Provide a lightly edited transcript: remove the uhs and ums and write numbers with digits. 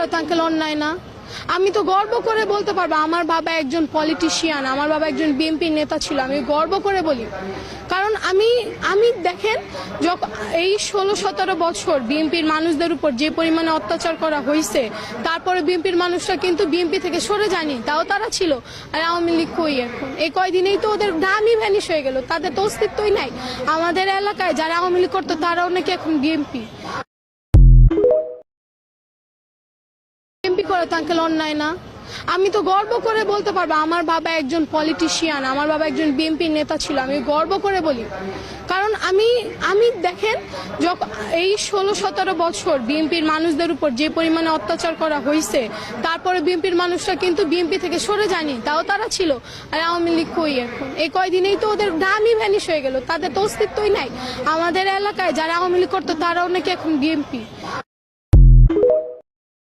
করে তো আঙ্কেল অন্যায় না। আমি তো গর্ব করে বলতে পারবো আমার বাবা একজন পলিটিশিয়ান, আমার বাবা একজন বিএনপি নেতা ছিল, আমি গর্ব করে বলি। কারণ আমি দেখেন এই 16-17 বছর বিএনপির মানুষদের উপর যে পরিমাণে অত্যাচার করা হয়েছে, তারপরে বিএনপির মানুষরা কিন্তু বিএনপি থেকে সরে যায়নি, তাও তারা ছিল। আর আওয়ামী লীগ কই এখন? এই কয়দিনেই তো ওদের নামই ভ্যানিশ হয়ে গেল, তাদের তো অস্তিত্বই নাই। আমাদের এলাকায় যারা আওয়ামী লীগ করতো তারাও নাকি এখন বিএনপি করে তো আঙ্কেল অন্যায় না। আমি তো গর্ব করে বলতে পারবো আমার বাবা একজন পলিটিশিয়ান, আমার বাবা একজন বিএনপি নেতা ছিল, আমি গর্ব করে বলি। কারণ আমি দেখেন এই 16-17 বছর বিএনপির মানুষদের উপর যে পরিমাণে অত্যাচার করা হয়েছে, তারপরে বিএনপির মানুষরা কিন্তু বিএনপি থেকে সরে যায়নি, তাও তারা ছিল। আর আওয়ামী লীগ কই এখন? এই কয়দিনেই তো ওদের নামই ভ্যানিশ হয়ে গেল, তাদের তো অস্তিত্বই নাই। আমাদের এলাকায় যারা আওয়ামী লীগ করতো তারাও নাকি এখন বিএনপি